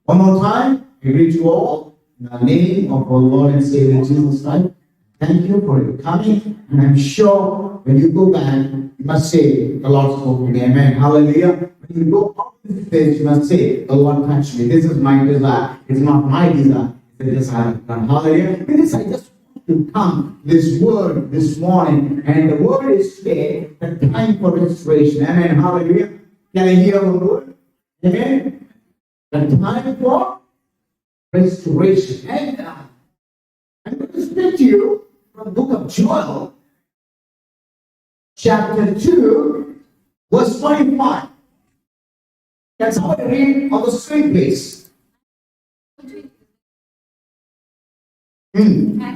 One more time, I greet you all in the name of our Lord and Savior Jesus Christ. Thank you for your coming, and I'm sure when you go back, you must say, the Lord spoke to me. Amen. Hallelujah. When you go out of this place, you must say, the Lord touched me. This is my desire. It's not my desire. It's the desire of God. Hallelujah. Because I just want to come this word this morning, and the word is today, the time for restoration. Amen. Hallelujah. Can I hear the word? Amen. The time for restoration. And I'm going to speak to you from the book of Joel, chapter 2, verse 25. Can somebody read on the screen, please? The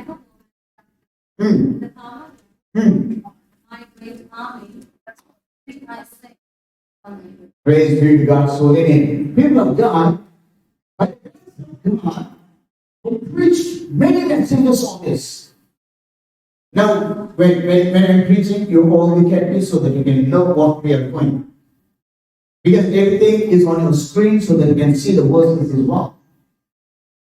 power of my great army, I say, Amen. Praise be to God. So, people of God, by the grace of God, I preached many messages on this. Now, when I'm preaching, you all look at me so that you can know what we are doing. Because everything is on your screen so that you can see the verses as well.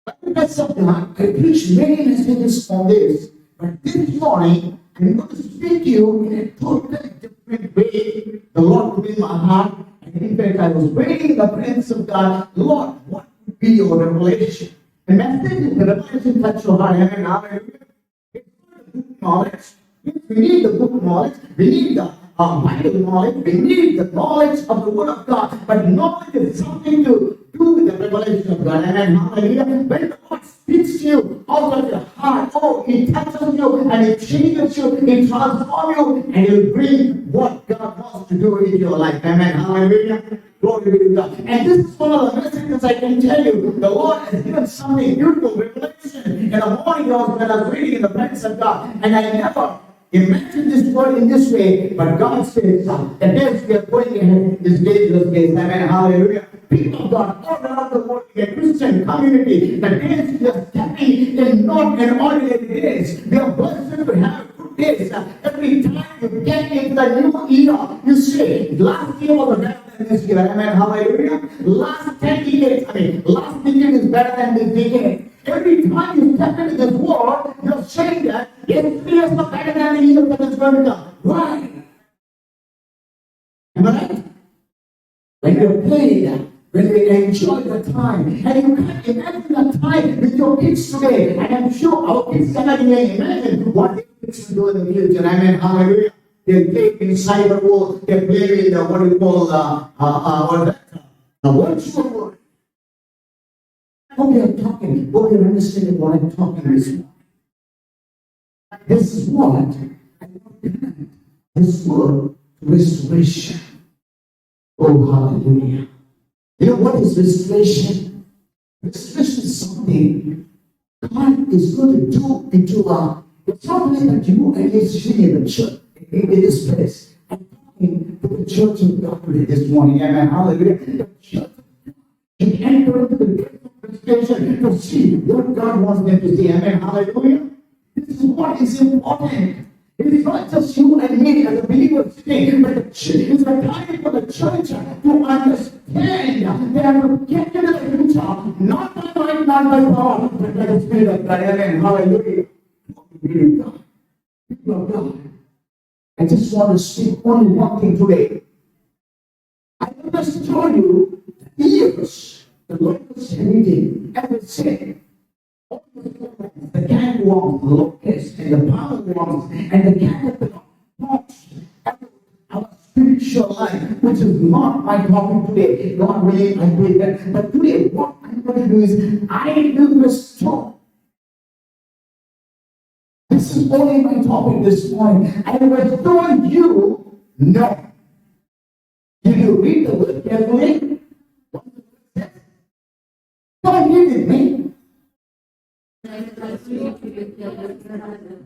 But because of that, I preached many messages on this. But this morning, I'm going to speak to you in a totally different way. The Lord put in my heart. And in fact, I was waiting in the presence of God. Lord, what would be your revelation? The message is the revelation touch your heart. Amen. Hallelujah. It's not the book knowledge. We need the book knowledge. We need the Bible knowledge. We need the knowledge of the Word of God. But knowledge is something to do with the revelation of God. Amen. Hallelujah. When the Lord speaks to you out of your heart, oh, He touches you and He changes you, He transforms you, and He'll bring what God wants to do in your life. Amen. Hallelujah. Glory be to God. And this is one of the messages I can tell you. The Lord has given something beautiful revelation. In the morning, when I was reading in the presence of God, and I never imagine this word in this way, but God says, the days we are going ahead is dangerous days. Amen. Hallelujah. People of God all around the world, in a Christian community, the days we are stepping in not an ordinary days. We are blessed to have good days. Every time you get into the new era, you say, last year was better than this year. Amen. Hallelujah. Last 10 decades, last decade is better than this decade. Every time you step into this world, you're saying that yesterday is not better than the year that is going to come. Why? Am I right? When you're playing, when we enjoy the time, and you can't imagine the time with your kids today, and I'm sure our kids cannot even imagine what their kids will do in the future. Amen. Hallelujah. They play in cyber world, they play in what we call the virtual world. Hope you're talking, hope you're understanding what I'm talking this morning. This is what I want this word restoration. Oh, hallelujah. You know what is restoration? Restoration is something God is going to do into our. It's not only that you and me sitting in the church, in this place. I'm talking to the church of God this morning. Amen. Hallelujah. The church can enter into the restoration to see what God wants them to see. Amen. Hallelujah. This is what is important. It is not just you and me as a believer sitting, but it's a time for the church to understand. They have to get into the future, not by might, not by power, but by the Spirit of God. Amen. Hallelujah. People of God, I just want to speak only one thing today. I just told you the years the locusts and eating everything. The cankerworm, the locust, and the palmerworms, and the caterpillar, our spiritual life, which is not my topic today. God willing, I do that. But today, what I'm going to do is, I will restore. This is only my topic this morning. I will restore you. No. Did you read the word carefully? Don't read it, me.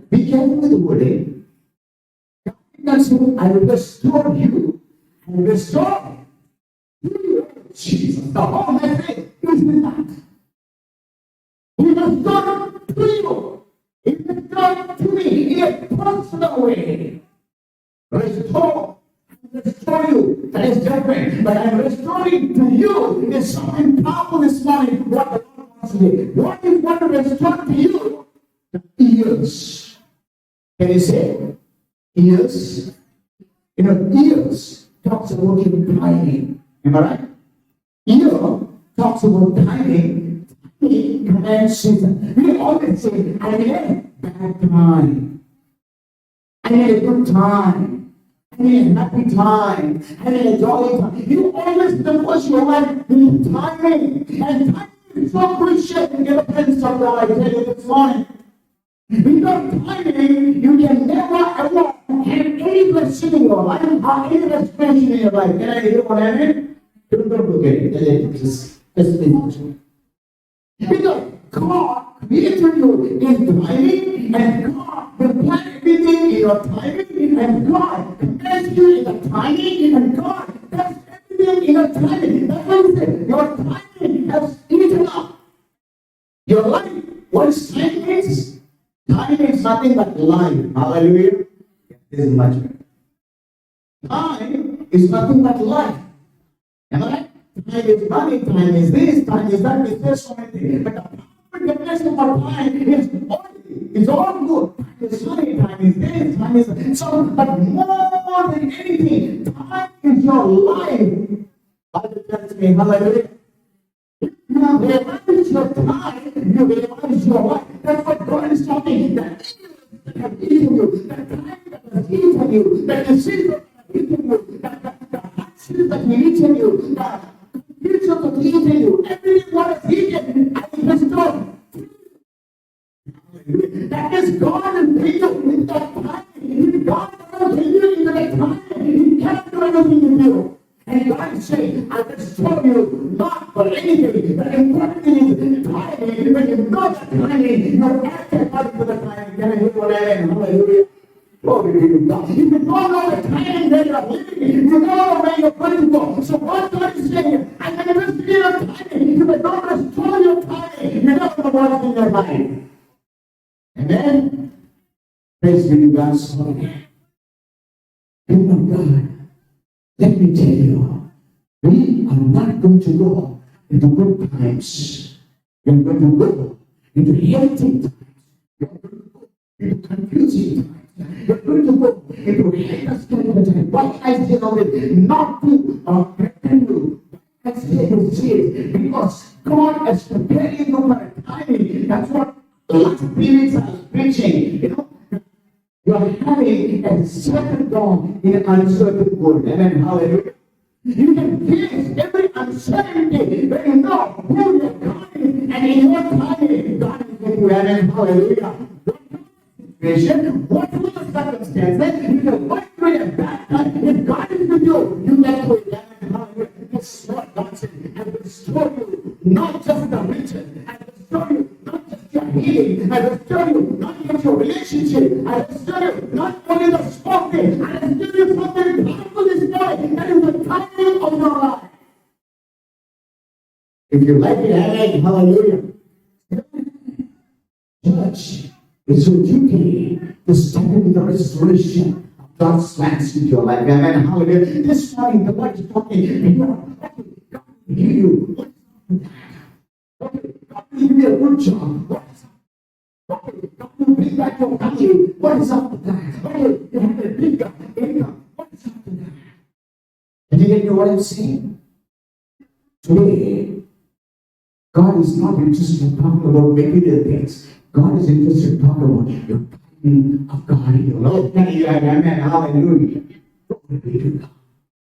Be careful with the wording. That's what I will restore you and restore you. Jesus, the whole message is with that. He restored to you. He restored to me in a personal way. Restore you. That is different. But I'm restoring to you is something powerful, is this morning what the Lord wants to do. What is going to restore to you? The ears. Can you say ears? You know, ears talks about your timing. Am I right? Ear talks about timing. Timing commands season. We always say, I need a bad time. I need a good time. I need a happy time. I need a jolly time. You always divorce your life in timing. And timing is so crucial in the presence of God. I tell you this morning. Without timing, you can never ever have any blessing in your life or any restoration in your life. Can I hear what I mean? Don't look at it. Just listen. Because God created you in timing, and God will plan everything in your timing, and God commands you in the timing, and God does everything in your timing. That's why we say your timing has eaten up your life. What is timing is? Time is nothing but life. Hallelujah. This is much better. Time is nothing but life. Am I right? Time is money, time is this, time is that, it's just so many things. But the definition of time is all good. Time is money, time is this, time is that. So, but more than anything, time is your life. Bible tells me, hallelujah. You realize your time, you realize your life. That's what God is talking. That have eaten you, the time that has eaten you, the disease that has eaten you, the actions that have eaten you, the future that has eaten you, everything what has eaten, and it has done. That is God and people in that time. If God doesn't take you into that time, He cannot do anything with you. And God is saying, I just told you not for anything. The important thing is timing. When you know the timing, you act according to the timing. Can I hear what I mean? Hallelujah. Glory to God. If you don't know the timing that you are living in, you don't know where you're going to go. So what God is saying, I'm going to restore your timing. If you don't restore your timing, you never know what's in your mind. Amen. Praise be to God's holy. People of God. Let me tell you, we are not going to go into good times. We are going to go into healthy times. We are going to go into confusing times. We are going to go into haters times. What I say of it, not to pretend you. I say to see it because God has prepared you for a timing. That's what last periods are preaching. You know. You are having a certain dawn in an uncertain world. Amen. Hallelujah. You can face every uncertainty when you know who your God is, and in your timing, God is with you. Amen. Hallelujah. Whatever the circumstances, if you're going through a bad time, if God is with you, you get through it. Amen. Hallelujah. That's what God said. I will restore you, not just the riches. I will restore you, not just your healing. I will restore you, not just your relationship. I will restore you, not only the spoken. I will restore you something powerful this morning. That is the timing of your life. If you like it, amen. Hallelujah. Church is your duty to step into the restoration of God's plans in your life. Amen. Hallelujah. This morning, the Lord is talking. God will give you. God will give you a good job. God will bring back your family. What is up with that? God will have a bigger income. What is up with that? And you get what I'm saying? Today, God is not interested in talking about material things. God is interested in talking about your timing of God in your life. Amen. Hallelujah.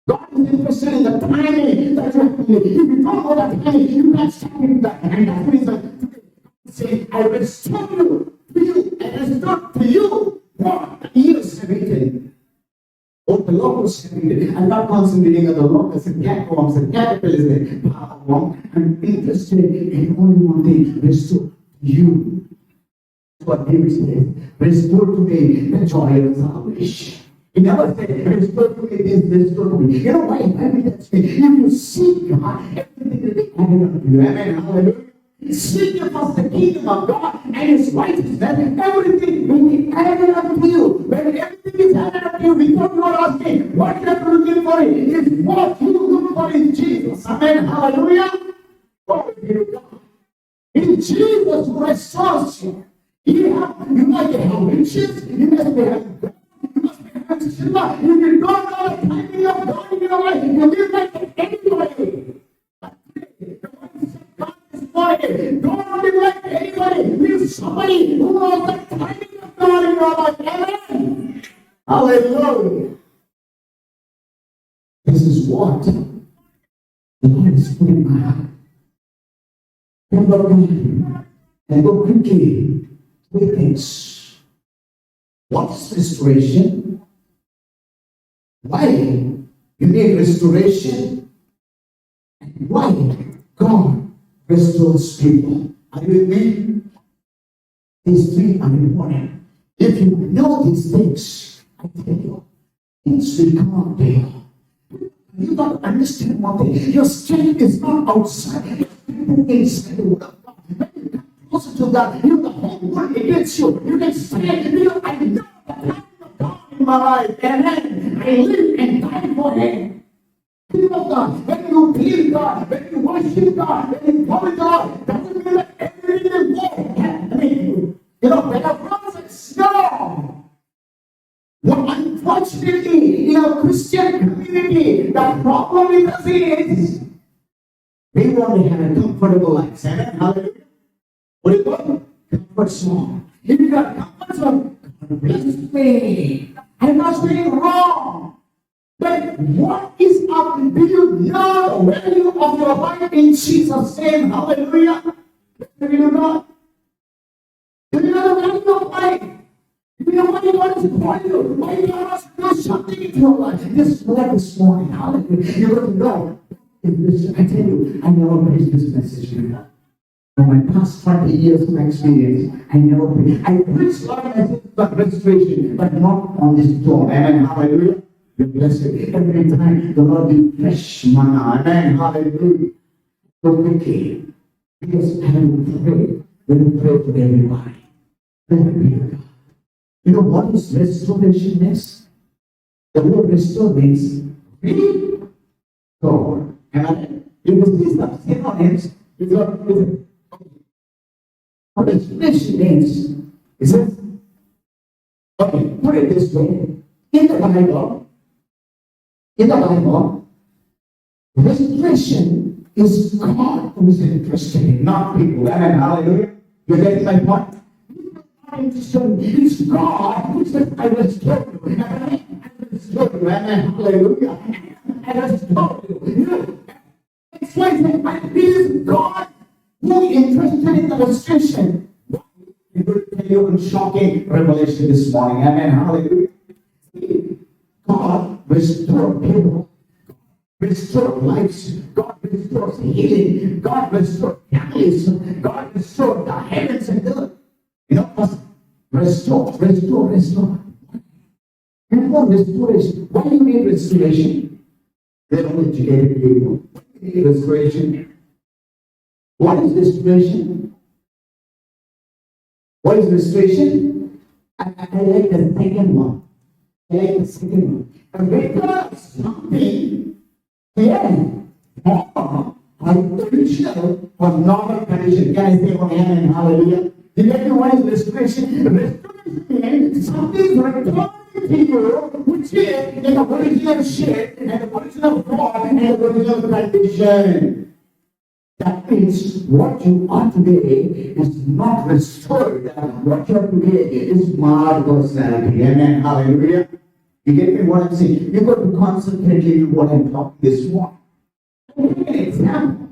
God is interested in the timing that you have to live. If you don't know that timing, you can't step into that. And that's the reason say, I restore you to you, and restore to you what the years have eaten. What the locusts have eaten. I'm not concentrating on the locusts and catworms and caterpillars and palmerworm. I'm interested in only one thing, restore you. That's what David says. Restore to me the joy of salvation. He never said, restore to me this, restore to me. You know why? If you seek God, everything will be added unto you. Amen. Hallelujah. Seek ye first the kingdom of God and His righteousness, everything will be added unto you. When everything is added unto you, without your asking, what you are looking for is what you look for in Jesus. Amen. Hallelujah. Oh, It's Jesus who restores you. You might have riches, you must be having God, you must be having silver. If you don't know the timing of God in your life, you live like anybody. God this morning, don't live like anybody. Live somebody who knows the timing of God in your life. Amen. Hallelujah. This is what the Lord is putting in my heart. Think of God and go quickly. Three things. What is restoration? Why you need restoration? And why God restores people? Are you with me? These three are important. If you know these things, I tell you, things will come out there. You got to understand one thing. Your strength is not outside. Your strength is inside the word of God. When you come closer to God, you the whole world against you. You can stand. I know the power of God in my life. Amen. I live and die for Him. People of God, when you believe God, when you worship God, when you come to God, doesn't mean that everything is there. I mean, better prophets. No. What unfortunately in our Christian community, the problem with us is we want to have a comfortable life. Amen. Hallelujah. What do you want? Comfort zone. If you got comfort zone, God bless me. I'm not saying wrong. But what is up? Do you know the value of your life in Jesus' name? Hallelujah. Do you know? Do you know the value of life? You know what God is calling you? Why God wants to do something in your life? This morning, hallelujah. You're going to know. I tell you, I never preached this message before. For my past 20 years of experience, I never preached. I preached a lot of messages about restoration, but not on this door. Amen. Hallelujah. Be blessed. Every time the Lord will fresh manna. Amen. Hallelujah. So quickly. Because I will pray. We will pray for everybody. Hallelujah. You know what is restoration means? The word restore means restore. And you can see some synonyms. What restoration means? It says, okay, put it this way. In the Bible, restoration is God who is interested in, not people. Amen. Hallelujah. You get my point? It's God who says, I restore you. I restore you. Amen. Hallelujah. I restore you. You know, it's like it is God who is interested in the restoration. I'm going to tell you a shocking revelation this morning. Amen. Hallelujah. God restores people. Restore lives. God restores healing. God restores families. God restores the heavens and earth. You know, restore. And for restoration, why do you need restoration? They're all educated people. Restoration. What is restoration? What is restoration? I like the second one. And because something, artificial or normal condition. Can I say amen and hallelujah? You get me what is restoration? Restoration means something returned to you, which is in the original shape and the original form and the original condition. That means what you are today is not restored. What you are today is marred personality. Amen. Hallelujah. You get me what I'm saying? You've got to concentrate on what I'm talking this morning. I'll give you an example.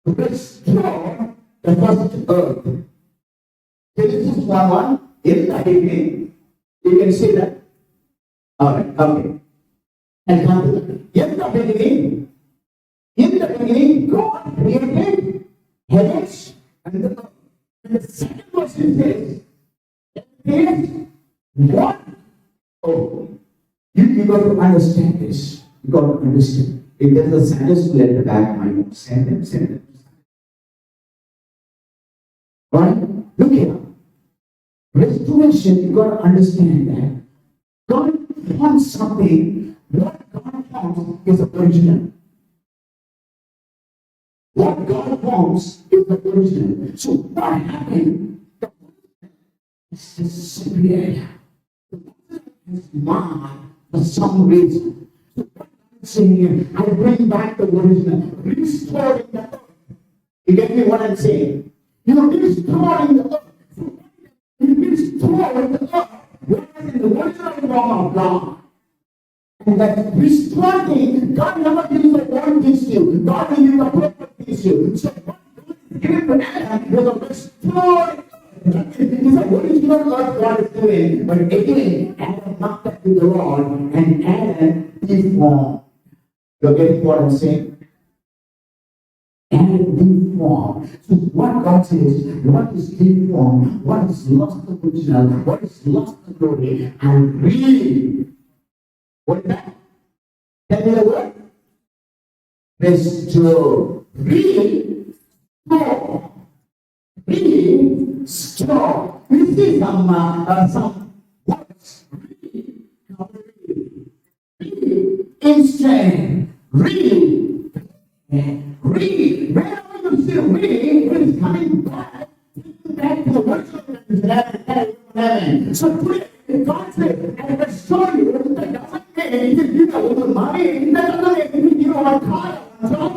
Restore the first earth. Genesis 1:1. In the beginning, you can see that. Alright, okay. And come to that. In the beginning, God created heavens and the earth. And the second verse says, is what? Oh, you got to understand this. You got to understand. If there's a Sunday school at the back, I will send them. Right? Look here. Restoration, you got to understand that God wants something. What God wants is original. What God wants is the original. So what happened? The is disappeared. His mind for some reason. So what I'm saying here, I bring back the original, restoring the earth. You get me what I'm saying? You're restoring the earth. You restore the earth. Whereas in the original form of God. And that restoring, God never gives the one things to you. God will give the perfect things to you. So what God is giving to Adam is a restoring. It's a original earth God is doing. But again, Adam knocked up with the rod and Adam deformed. You're getting what I'm saying? And deformed. So what God says, what is deformed, what is lost the original, what is lost the glory, and really, what is that? Tell me the word. Restore. Restore. Restore. You see some words. Instant. Whenever you see it is coming back to the worship. So today, God said, I restore you. That doesn't mean you give a little money. That doesn't mean you give a car, a job.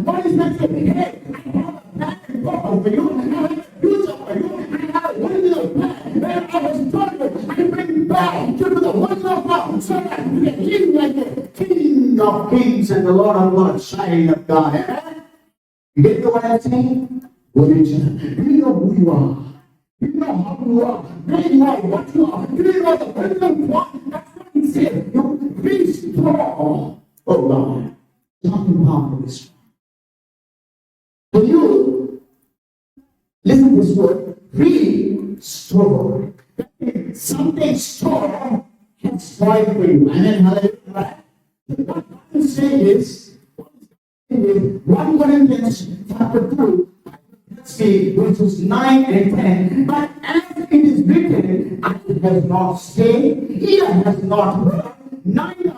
What is that saying? Hey, I have a plan and purpose for you. I have a future for you. I have a original plan. Where I restore you, I bring you back to the original God. So that you can live like the King of Kings and the Lord of Lords, child of God. You get what I'm saying? Original. You know who you are. You know how you are. Where you are, what you are. You know the original one. That's what he said. You restore. Oh God. Something powerful is. So you listen to this word. Restore. Something store has spoiled for you. Amen. Hallelujah. What God is saying is 1 Corinthians chapter 2. See verses 9 and 10. But as it is written, eye has not seen, ear has not heard, neither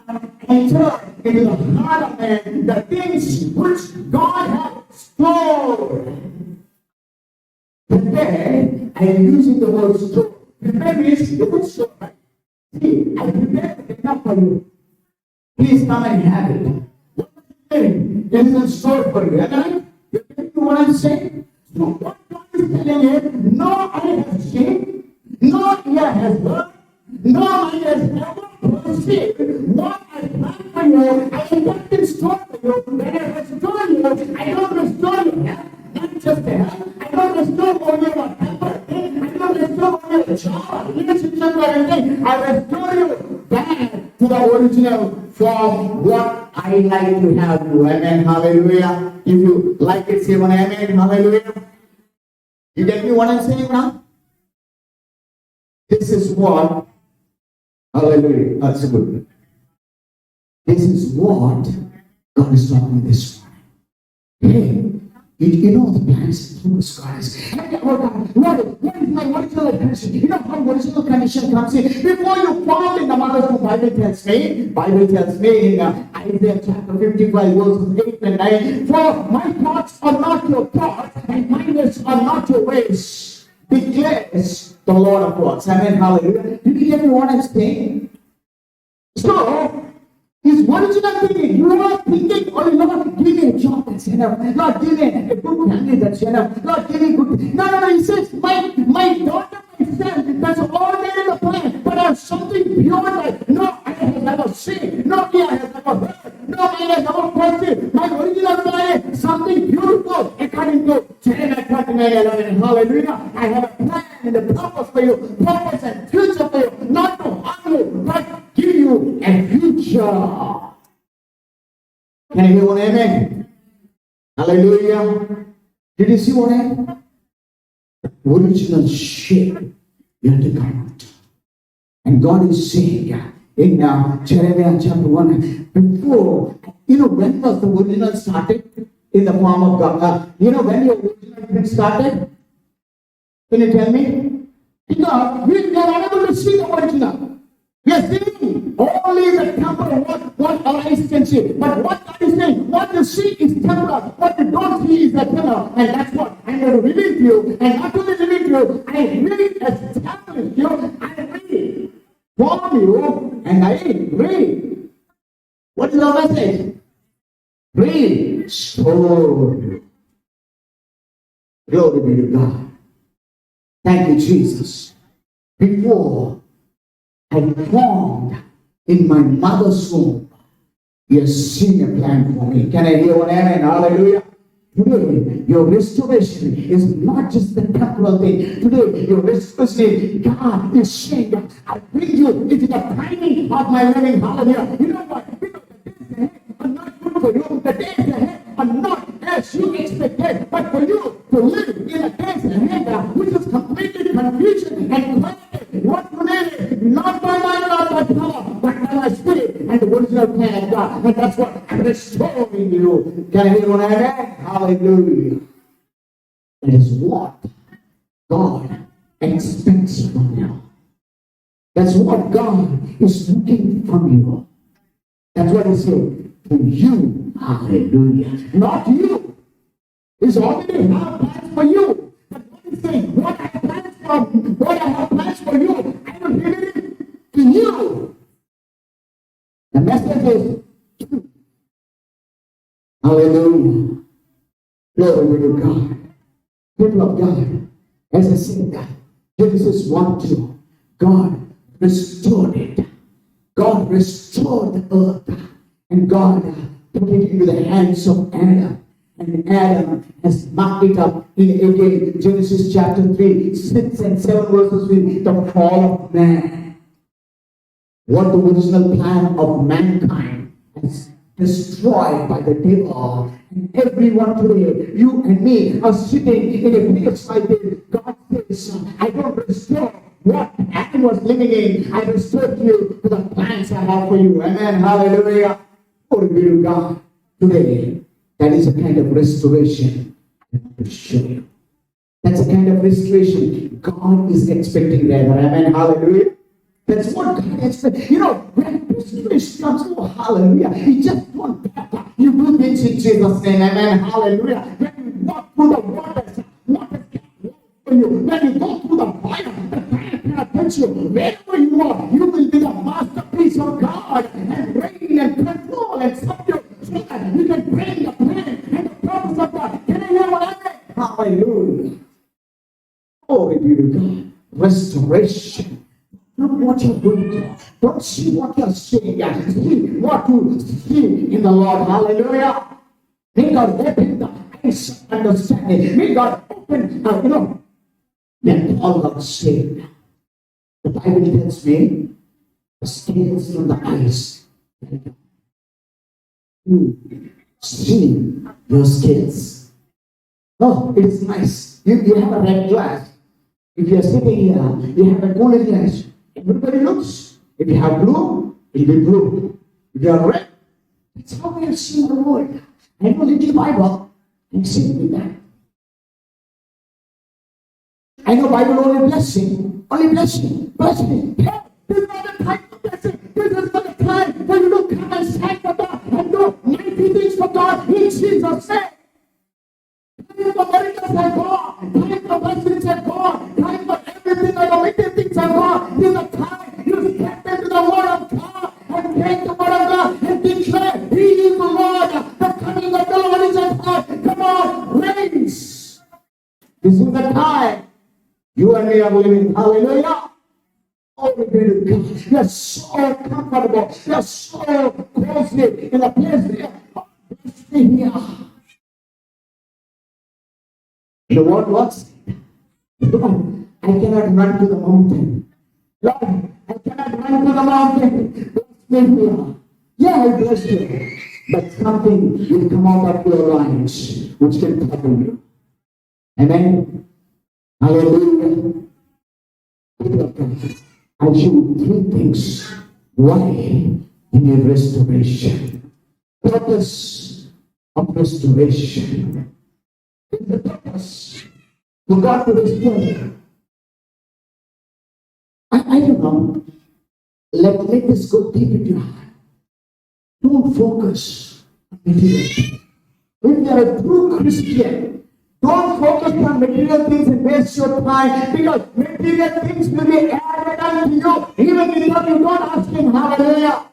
have entered into the heart of man the things which God has stored. Prepare, I am using the word store. Prepare means you would store, right? See, I prepared enough for you. Please come and have it. It is in store for you. Amen? You get what I'm saying? So what God is telling you, no eye has seen, no ear has heard, no mind has ever perceived what I plan for you. I am not in store for you. When I restore you, I don't restore you health, not just the health. I don't restore only your temper. I don't restore only your job, relationship, or anything. I restore you back to the original form, what I like to have you. Amen. Hallelujah. If you like it, say one amen. Hallelujah. You get me what I'm saying now? This is what, hallelujah, that's good. This is what God is talking this morning. Hey, you know the plans through the skies. What is my original condition? You know how original condition comes in? Before you formed in the mother's womb, Bible tells me in Isaiah chapter 55 verses 8 and 9, for my thoughts are not your thoughts, and my ways are not your ways, declares the Lord of Lords. Amen. Hallelujah. Did you get me what I'm saying? So, his original thinking, you are thinking, oh Lord, give me a job that's enough. Lord, give me a good family that's enough. Lord, give me good. No, he says, my daughter, my son, that's all there in the plan. But there's something beyond that. No eye has ever seen. No ear has ever heard. No mind has ever perceived. My original plan is something beautiful. According to Jeremiah 29:11. Hallelujah. I have a plan and a purpose for you. Purpose and future for you. Not to harm you, but give you a future. Can you hear one amen? Hallelujah. Did you see what happened? Original shape you have to come out. And God is saying in Jeremiah chapter 1, before, when was the original started in the form of God? When the original thing started? Can you tell me? Because we are unable to see the original. We are seeing only only the temporal, what our eyes can see. But what God is saying, what you see is temporal, what you don't see is eternal. And that's what I'm going to reveal to you. And not only reveal to you, I will establish you, I will form you, and I will. What is our message? Restore you. Glory be to God. Thank you, Jesus. Before I formed in my mother's womb, you have seen a plan for me. Can I hear one amen? Hallelujah. Today, your restoration is not just the temporal thing. Today, your restoration, God is saying that I bring you into the timing of my living. Hallelujah. You know what? Because the days ahead are not good for you. The days ahead are not as you expected. But for you to live in the days ahead, which is completely confusion and clarity. What today? Not by my not by power, but by my spirit and the original plan of God. And that's what I'm restoring you. Can I hear one amen? Hallelujah. That is what God expects from you. That's what God is looking from you. That's what He said to you. Hallelujah. Not you. He's already have plans for you. But what He's saying, what I have plans for you, I will give it to you. The message is hallelujah. Glory be to God. People of God, as I said that, Genesis 1:2, God restored it. God restored the earth. And God put it into the hands of Adam. And Adam has marked it up in again Genesis chapter 3, 6 and 7 verses with the fall of man. What the original plan of mankind is destroyed by the devil. And everyone today, you and me, are sitting in a place like this. God says, I don't restore what Adam was living in. I restore you to the plans I have for you. Amen. Hallelujah. Glory be to God. Today, that is a kind of restoration I want to show you. That's a kind of restoration God is expecting there. Amen. Hallelujah. That's what God expects. You know, when restoration comes, oh, hallelujah. He just wants that. You do things in Jesus' name. Amen. Hallelujah. When you walk through the waters get for you. When you go through the fire cannot touch you. Wherever you are, you will be the masterpiece of God and reign and control and subdue so that you can bring the plan and the purpose of God. Can I hear what I say? Hallelujah. Glory be to God. Restoration. Not what you're doing to. Don't see what you're saying. See what you see in the Lord. Hallelujah. May God open the eyes of understanding. May God open, when Paul was saved. The Bible tells me the scales from the eyes. You see your scales. Oh, it is nice. You have a red glass. If you are sitting here, you have a golden glass. Everybody looks. If you have blue, it will be blue. If you are red, that's how we are seeing the world. I know little Bible, I'm saying with that. I know Bible only blessing. Blessing. Hey, this is not the time for blessing. This is not the time for you to come and stand for God and do mighty things for God in Jesus' name. Time for miracles are gone. Time for blessings are gone. Time for everything and wicked things are gone. This is the time you step into the Word of God and take the Word of God and declare He is the Lord. The coming of the Lord is at hand. Come on, raise. This is the time you and me are living. Hallelujah. Oh, we are so comfortable. We are so closely in the place here. Bless me here. The word was, Lord, I cannot run to the mountain. Lord, I cannot run to the mountain. Bless me here. Yeah, I bless you. But something will come out of your lines which can trouble you. Amen. Hallelujah. I show you three things. Why you need restoration. Purpose of restoration. The purpose for God to restore. I don't know. Let this go deep into your heart. Don't focus on material things. If you are a true Christian, don't focus on material things and waste your time, because material things will be added unto you even without you don't ask Him. Hallelujah.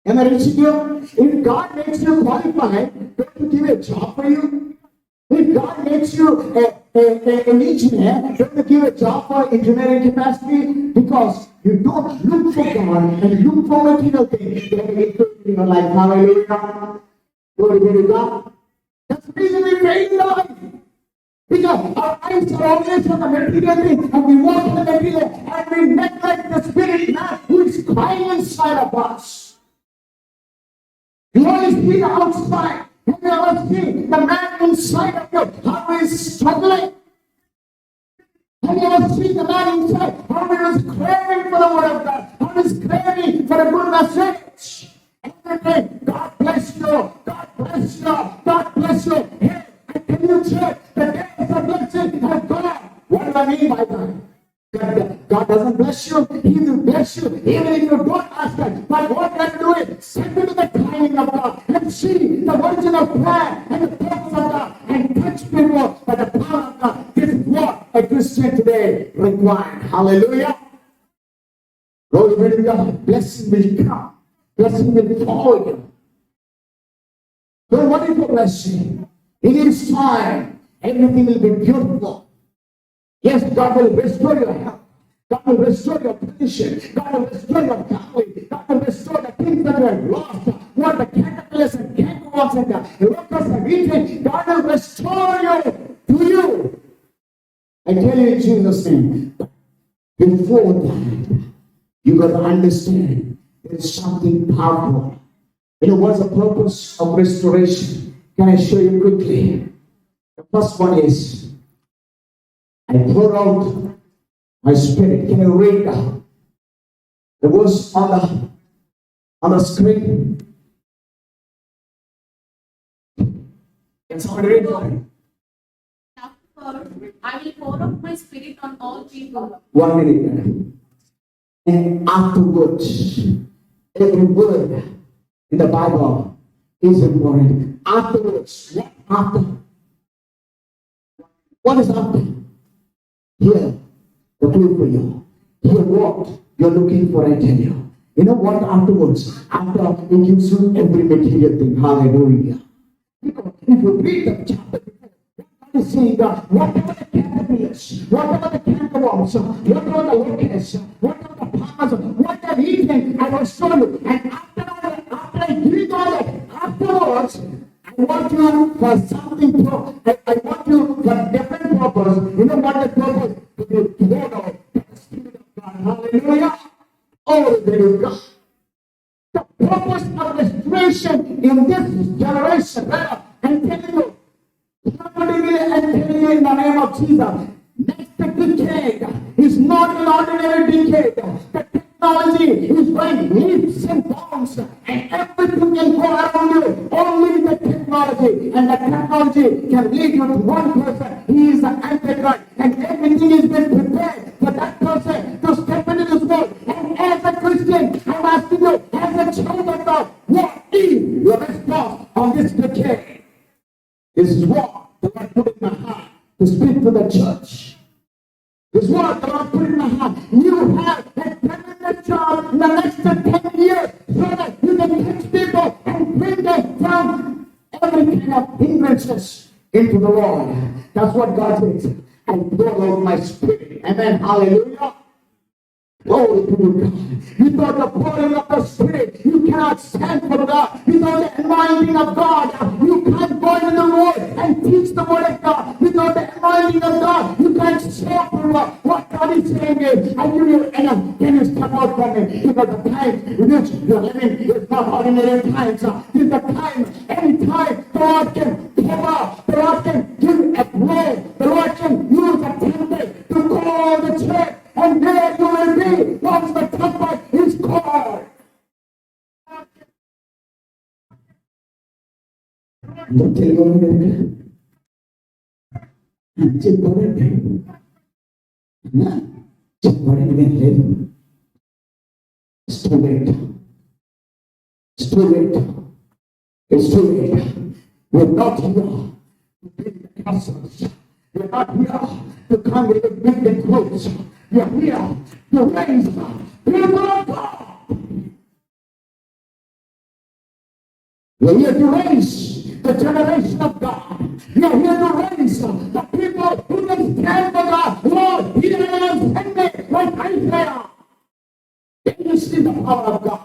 Am I reaching you? If God makes you qualified, don't you give a job for you? If God makes you an engineer, don't you give a job for engineering capacity? Because you don't look for God and look for material things that will include in your life. Hallelujah. Glory be to God. That's the reason we fail in life. Because our eyes are always on the material thing, and we walk in the material, and we neglect the spirit man who is crying inside of us. You only see the outside. Have you ever seen the man inside of you, how he is struggling? Have you ever seen the man inside, how he is craving for the word of God, how he is craving for a good message? Everything, God bless you, God bless you, God bless you. Hey, I tell you, church, the days of blessing have gone. What do I mean by that? God doesn't bless you, He will bless you even if you don't ask Him. But what you can do is step into the timing of God and see the original plan and the purpose of God and touch people by the power of God. This is what a Christian today requires. Hallelujah. Glory be to God. Blessing will come. Blessing will follow you. Don't worry for blessing. In His time, everything will be beautiful. Yes, God will restore your health. God will restore your position. God will restore your family. God will restore the things that you have lost. What the caterpillars and cankerworms and the locusts have eaten, God will restore you to you. I tell you in Jesus' name, before that, you got to understand there is something powerful. You know what's the purpose of restoration? Can I show you quickly? The first one is, I pour out my spirit. Can you read the verse on the screen? Can somebody read for me? Afterward, I will pour out my spirit on all people. 1 minute. And afterwards, every word in the Bible is important. Afterwards, what after? What is after? Here, the clue for you. Here, what you're looking for, I tell you. You know what afterwards? After it gives you every material thing. Hallelujah. Because if you read the chapter before, God is saying that whatever the caterpillars, whatever the cankerworms, whatever the locusts, whatever the palms, what they're eating, I will show you. And after I read all that, afterwards, I want you for something, I want you for a different purpose. You know what the purpose? To be devoted to the Spirit of God. Hallelujah. Oh, there you go. The purpose of restoration in this generation, I'm telling you, somebody will, I'm telling you in the name of Jesus, next decade is not an ordinary decade. The technology is going leaps and bounds, and everything can go around you only with the technology, and the technology can lead you to one person. He is the Antichrist, and everything is being prepared for that person to step into this world. And as a Christian, I'm asking you, as a child of God, what is your response on this decade? This is what the Lord put in my heart to speak to the church. This is what the Lord put in my heart. You have a tremendous job in the next 10 years so that you can touch people and bring them from every kind of hindrances into the Lord. That's what God says. I pour out my spirit. Amen. Hallelujah. Glory to God. Without the pouring of the Spirit, you cannot stand for God. Without the anointing of God, you can't go into the world and teach the word of God. Without the anointing of God, you can't show people what God is saying is. I give you enough. Can you step out from me? Because the time in which you're living is not ordinary times. It's the time, any time, the Lord can cover, the Lord can give a blow, the Lord can use a template to call the church. And there you will be once the trumpet is called. too late. It's too late. It's too late. We're not here to be the customers. We're not here to congregate with the groups. We're here to raise people of God. We're here to raise the generation of God. We're here to raise the people who can stand for God. Lord, He has sent me like Isaiah. Can you see the power of God?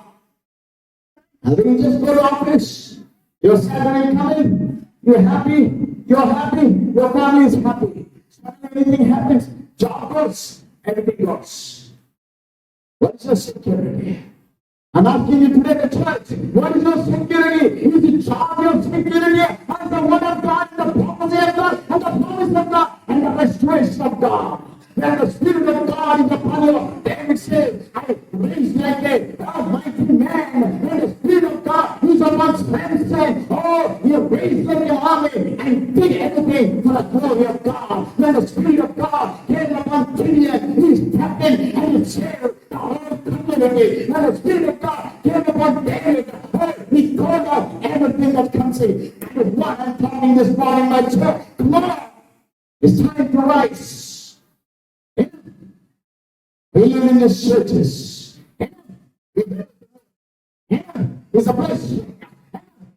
And then you just go to office. Your salary coming. You're happy. You're happy. Your family is happy. Anything happens, job goes, everything goes. What is your security? I'm asking you today, the church, what is your security? Is it job your security? And the word of God, and the prophecy of God, and the promise of God, and the restoration of God. When the Spirit of God is upon you, David says, I raised like a mighty man. When the Spirit of God is upon Samson, oh, he raised like an army and did everything for the glory of God. When the Spirit of God came upon Gideon, he stepped in and he saved the whole community. When the Spirit of God came upon David, oh, he called out everything that comes in. That is what I'm talking this morning, my church. Come on, it's time to rise. We live in these churches. It's a blessing.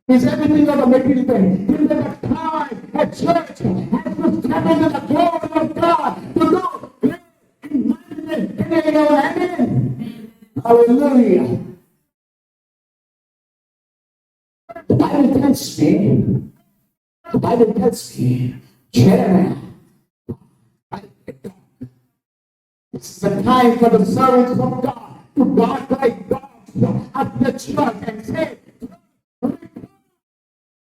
It's everything of a material thing. Till the time a church has to step into the glory of God to go great and mighty. Can you go amen? Hallelujah. The Bible tells me, Jeremiah, it's the time for the servants of God to bark like dogs at the church and say,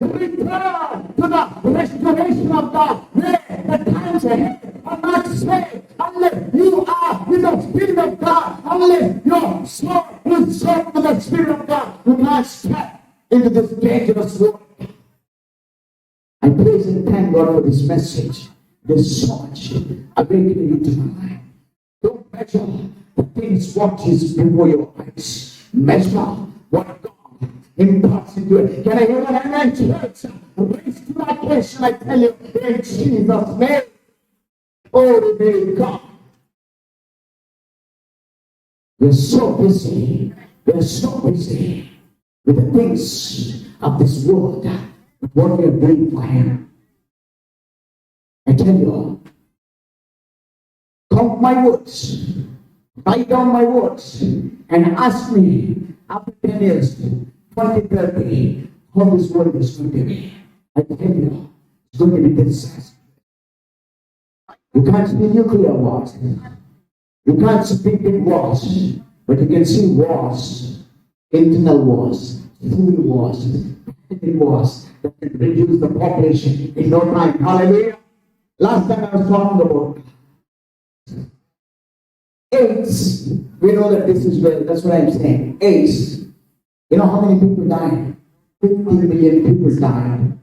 return to the restoration of God. The times ahead are not saved unless you are with the Spirit of God, unless your soul is served with the Spirit of God. You can't step into this dangerous world. I praise and thank God for this message. There's so much awakening you tonight. Don't measure the things what is before your eyes. Measure what God imparts into it. Can I hear an amen, church? Raise to my question, I tell you, in Jesus' name. Oh, may God. We're so busy. We're so busy with the things of this world. But what we are doing for Him. I tell you, count my words, write down my words, and ask me after 10 years, 20, 30, how this world is going to be. I tell you, it's going to be disaster. You can't see nuclear wars. You can't see big wars, but you can see wars, internal wars, civil wars, ethnic wars that can reduce the population in no time. Hallelujah. Last time I was talking about AIDS. We know that this is well, that's what I'm saying. AIDS. You know how many people died? 15 million people died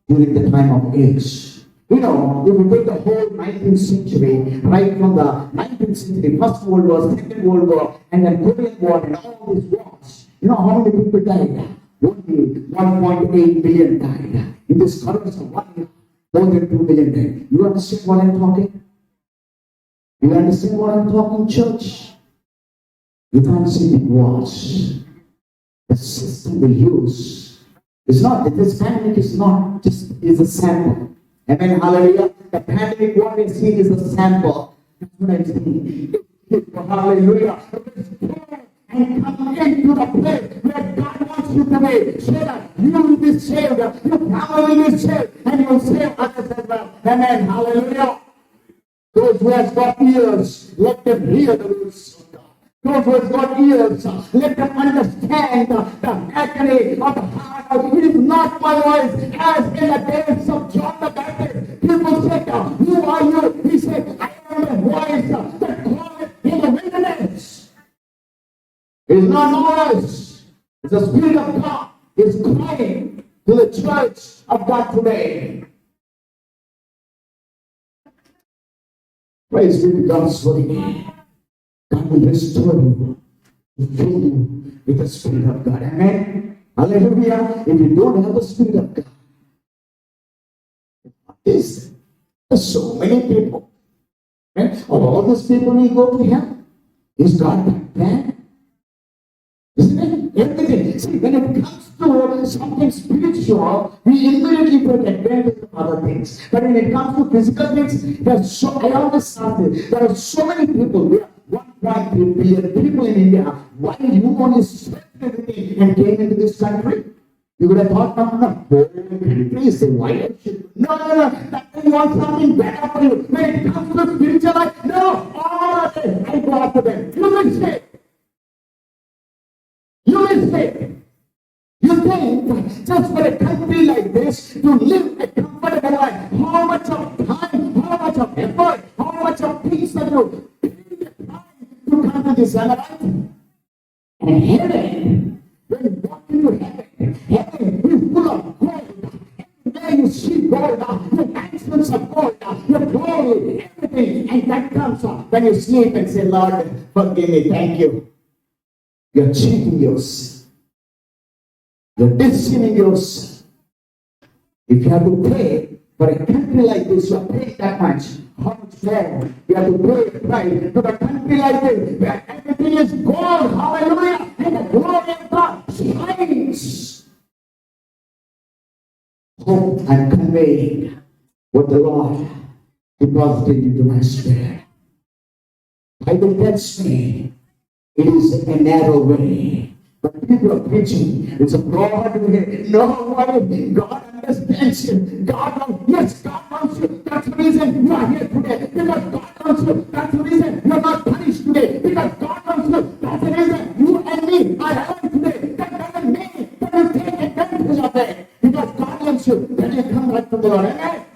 during the time of AIDS. You know, if we take the whole 19th century, right from the 19th century, First World War, Second World War, and then Korean War, and all these wars, you know how many people died? Only 1.8 billion died. In this current of 1 year, more than 2 million died. You understand what I'm talking? You understand what I'm talking, church? You can't see the wars. The system we use is not, this pandemic is not just, is a sample. Amen, hallelujah. The pandemic, what we see is a sample. That's what I'm saying. Hallelujah. And come into the place where God wants you to be, so that you will be saved, your family will be saved, and you will save others as well. Amen, hallelujah. Those who have got ears, let them hear the words of God. Those who have got ears, let them understand the agony of the heart. It is not my voice, as in the days of John the Baptist. People said, who are you? He said, I am the voice that calleth in the wilderness. It is not my voice. It's the Spirit of God is crying to the church of God today. Praise be to God's holy name. God will restore you, fill you with the Spirit of God. Amen. Hallelujah. If you don't have the Spirit of God, there's so many people. Right? All these people will go to hell. Is God that bad? Isn't it? Everything. See, when it comes to something spiritual, we immediately take advantage of other things. But when it comes to physical things, I always say, there are so many people. We are 1.3 billion people in India. Why you only spread everything and came into this country? You would have thought, no, please say, why don't you? No, that you want something better for you. When it comes to spiritual life, no, all of it, I go after them. You will say, you think just for a country like this to live a comfortable life, how much of time, how much of effort, how much of things that you take the time to come to this life? And heaven, when you walk into heaven, heaven is full of gold. Everywhere you see gold, your accents of gold, your glory, everything, and that comes up when you sleep and say, Lord, forgive me, thank you. You're cheating yourself. You're deceiving yourself. If you have to pay for a country like this, you're paying that much. How much more? You have to pay a price to a country like this, where everything is gold. Hallelujah! And the glory of God shines. Hope I'm conveying what the Lord deposited into my spirit. Bible tells me it is a narrow way. But people are preaching, it's a broad way. No worry, God understands you. Yes, God wants you. That's the reason you are here today. Because God wants you. That's the reason you are not punished today. Because God wants you. That's the reason you and me are alive today. That doesn't mean that you take advantage of it. Because God wants you. Then you come back from the Lord. Amen.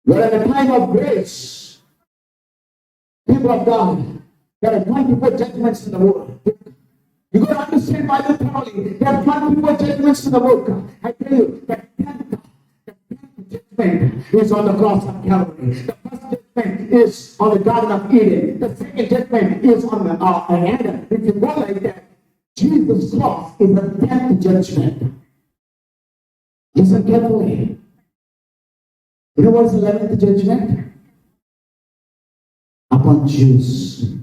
We're at a time of grace. People of God, there are 24 judgments in the world. You got to understand Bible thoroughly. There are 24 judgments in the book. I tell you, the 10th judgment is on the cross of Calvary. The first judgment is on the Garden of Eden. The second judgment is on Adam. If you go like that, Jesus' cross is the 10th judgment. Listen carefully. You know what's the 11th judgment? Upon Jews.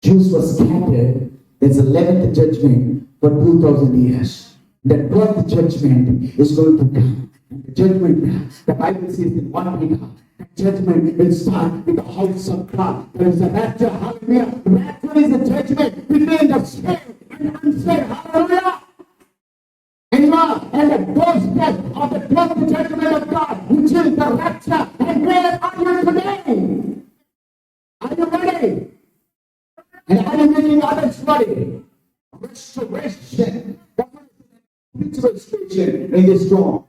Jews were scattered. There's 11th judgment for 2,000 years. The 12th judgment is going to come. And the judgment, the Bible says in 1 Peter, the judgment will start with the house of God. There is a rapture, hallelujah. Rapture is the judgment between the saved and unsaved, hallelujah. And the doorstep of the 12th judgment of God, which is the rapture. And where are you today? Are you ready? And I am making others ready. Restoration. That's what spiritual station in this storm.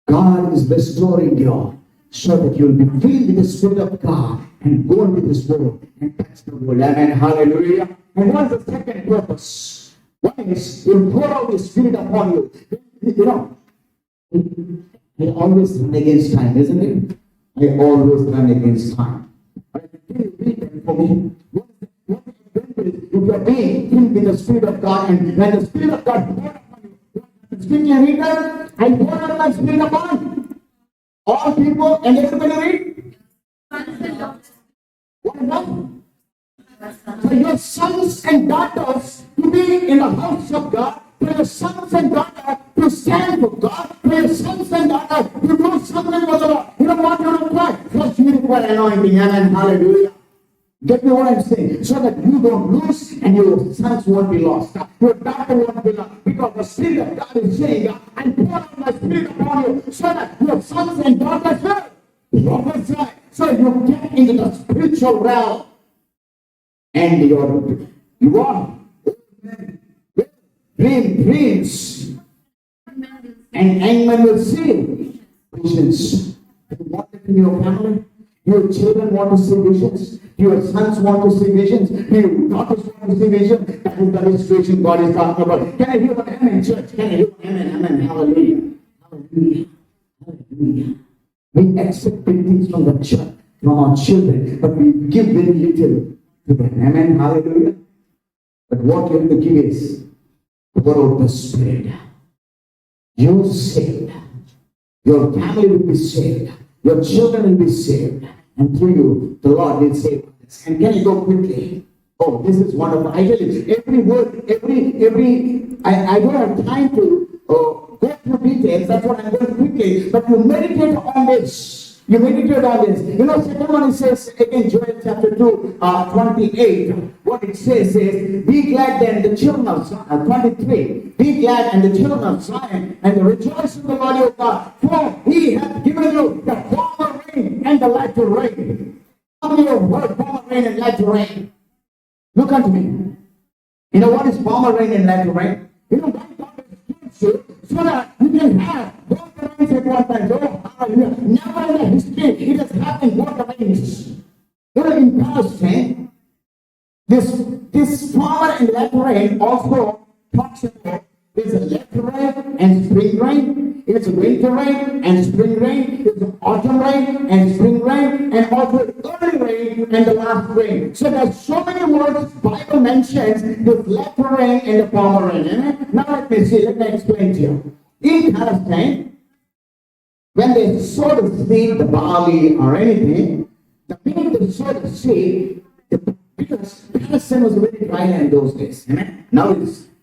God is restoring you so that you will be filled with the Spirit of God and go into this world and touch the world. Amen. Hallelujah. And what is the second purpose? One is you pour out the Spirit upon you. You know, I always run against time, isn't it? I always run against time. For me, if you are being filled with the Spirit of God, and when the Spirit of God poured upon you, speaking read that, I poured out my Spirit upon all people, and everybody read. What is that? For your sons and daughters to be in the house of God, for your sons and daughters to stand for God, for your sons and daughters to do something for the Lord. You don't want to require, because you require anointing. Amen. Hallelujah. Get me what I'm saying? So that you don't lose and your sons won't be lost. Your daughter won't be lost. Because the Spirit of God is saying, I pour out my Spirit upon you so that your sons and daughters will prophesy. So you get into the spiritual realm. And you are dream dreams. And men will see visions. You want it in your family? Your children want to see visions. Your sons want to see visions. Your daughters want to see visions. That is the restoration God is talking about. Can I hear an amen, church? Can I hear an amen? Amen. Hallelujah. Hallelujah. Hallelujah. We expect big things from the church, from our children, but we give very little to them. Amen. Hallelujah. But what you have to give is pour out the Spirit. You saved. Your family will be saved. Your children will be saved. And through you, the Lord will save us. And can you go quickly? Oh, this is wonderful. I tell you, every word, I don't have time to go through details. That's what I'm going quickly. But you meditate on this. You meditate on this. You know, second one it says, again, Joel chapter 2, 28. What it says is, be glad then, the children of Zion, 23. Be glad and the children of Zion, and rejoice in the Lord your God. For he hath given you the former rain and the latter rain. How many have heard former rain and latter rain? Look unto me. You know what is former rain and latter rain? You know, why God gives you so that you can have both the rains at one time. Oh, hallelujah. Never in the history it has happened both the rains. You know, in Palestine, this former and latter rain also talks about there's a latter rain and spring rain. It's winter rain and spring rain. It's autumn rain and spring rain, and also early rain and the last rain. So there's so many words Bible mentions the latter rain and the former rain. Amen? Now let me explain to you. In Palestine, when they sow the seed, the barley or anything, the minute they sow the seed, because Palestine was a very dry land in those days. Amen? Now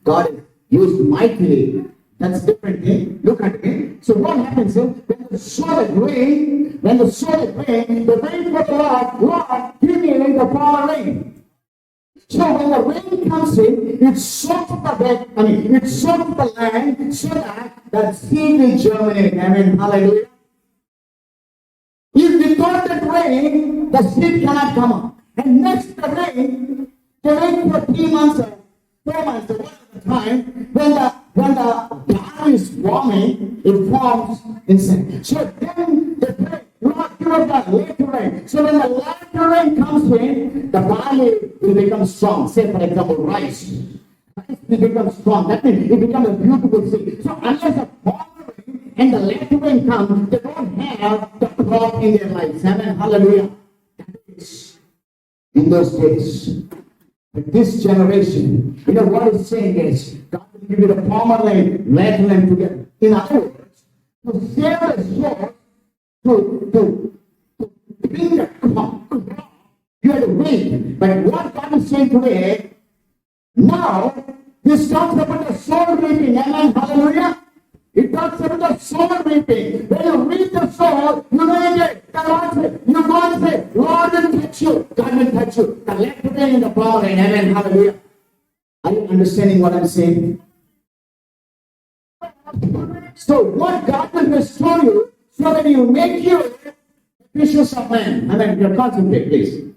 God is used mightily. That's a different thing. Look at me. So what happens is, when the soil rain, the rain for the Lord, give me the former rain. So when the rain comes in, it soaks the bed, it soaks the land so that seed will germinate. Amen. Hallelujah. If without that rain, the seed cannot come up. And next the rain for 3 months or 4 months or one at a time, when the barley is forming, it forms inside. So then the rain, Lord, give us the latter rain. So when the latter rain comes in, the barley will become strong. Say, for example, rice. Rice will become strong. That means it becomes a beautiful seed. So unless the former rain and the latter rain come, they don't have the crop in their lives. Amen. Hallelujah. In those days. But this generation, you know what it's saying is, God will give you the former rain, latter rain together. In other words, to save the source, to bring the crop, you have to wait. But what God is saying today, now, this talks about the soul reaping. Amen. Hallelujah. It talks about the soul reaping. When you reap the soul, you know it. The Lord said, you go and say, Lord will touch you. God will touch you. The latter rain in the former rain. Amen. Hallelujah. Are you understanding what I'm saying? So what God will restore you so that you make you fishers of men. Amen. Concentrate, please.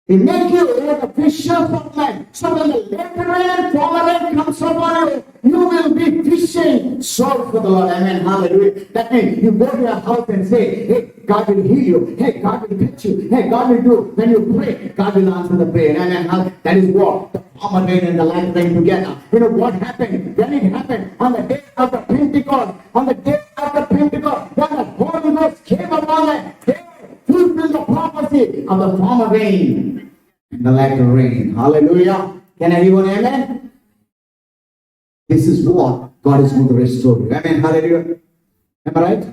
He make you the fishers of men. So when the latter rain and former rain comes upon you, you will be fishing souls for the Lord. Amen. Hallelujah. That means you go to your house and say, hey, God will heal you. Hey, God will touch you. Hey, God will do. When you pray, God will answer the prayer. Amen. That is what the former rain and the latter rain together. You know what happened? When it happened on the day of the Pentecost, when the Holy Ghost came upon them, they fulfilled the prophecy of the former rain and the latter rain. Hallelujah. Can anyone amen? This is what God is going to restore you. Amen. Hallelujah. Am I right?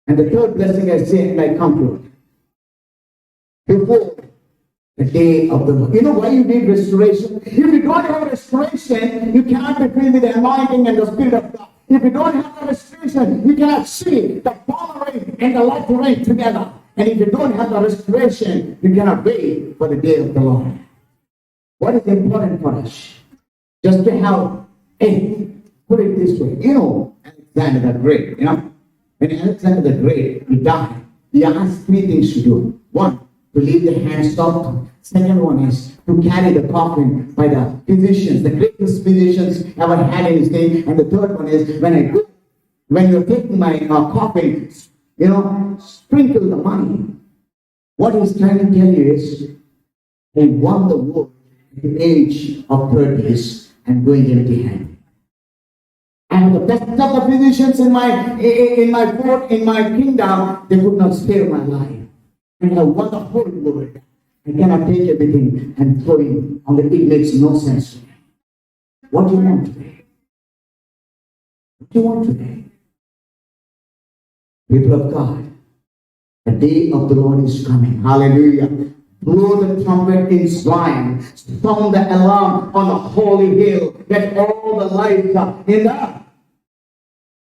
And the third blessing I say, and I conclude. Before the day of the Lord. You know why you need restoration? If you don't have restoration, you cannot be filled with the anointing and the Spirit of God. If you don't have the restoration, you cannot see the former rain and the latter rain together. And if you don't have the restoration, you cannot wait for the day of the Lord. What is important for us? Just to have, put it this way. You know, Alexander the Great, when Alexander the Great, he died, he asked 3 things to do. 1, to leave the hands off. Second one is to carry the coffin by the physicians, the greatest physicians ever had in his day. And the third one is, when you're taking my coffin, sprinkle the money. What he's trying to tell you is, he won the war at the age of 30s and going empty handed. And the best of the physicians in my fort, in my kingdom, they could not spare my life. And I won the whole world. I cannot take everything and throw it on the, it makes no sense to me. What do you want today? What do you want today? People of God, the day of the Lord is coming. Hallelujah. Blow the trumpet in Zion. Sound the alarm on the holy hill. Let all the lights in the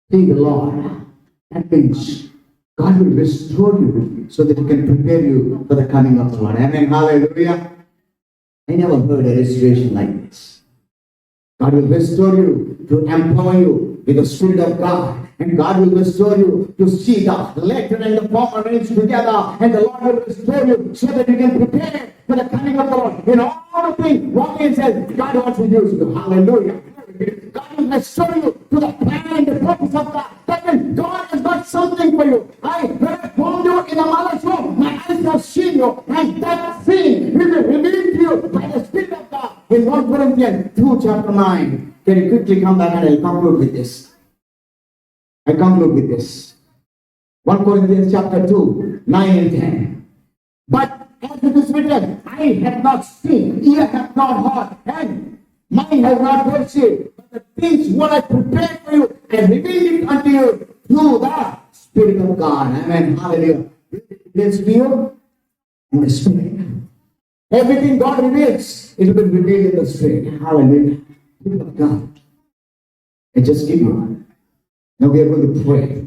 see the Lord. That means God will restore you so that He can prepare you for the coming of the Lord. Amen. Hallelujah. I never heard a restoration like this. God will restore you to empower you with the Spirit of God. And God will restore you to see the latter and the former rains together. And the Lord will restore you so that you can prepare for the coming of the Lord. In all the things, walk in and says, God wants to use you. Hallelujah. God will restore you to the plan and the purpose of God. That means God has got something for you. When I formed you in the mother's womb, my eyes have seen you. And that thing will be revealed to you by the Spirit of God. In 1 Corinthians 2 chapter 9. Can you quickly come back and I'll conclude with this. I conclude with this. 1 Corinthians chapter 2, 9 and 10. But as it is written, I have not seen, ear have not heard, and mind has not perceived. But the things what I prepared for you, I revealed it unto you through the Spirit of God. Amen. Hallelujah. Let's feel in the Spirit. Everything God reveals, it will be revealed in the Spirit. Hallelujah. People of God. I just give you. Now we are going to pray.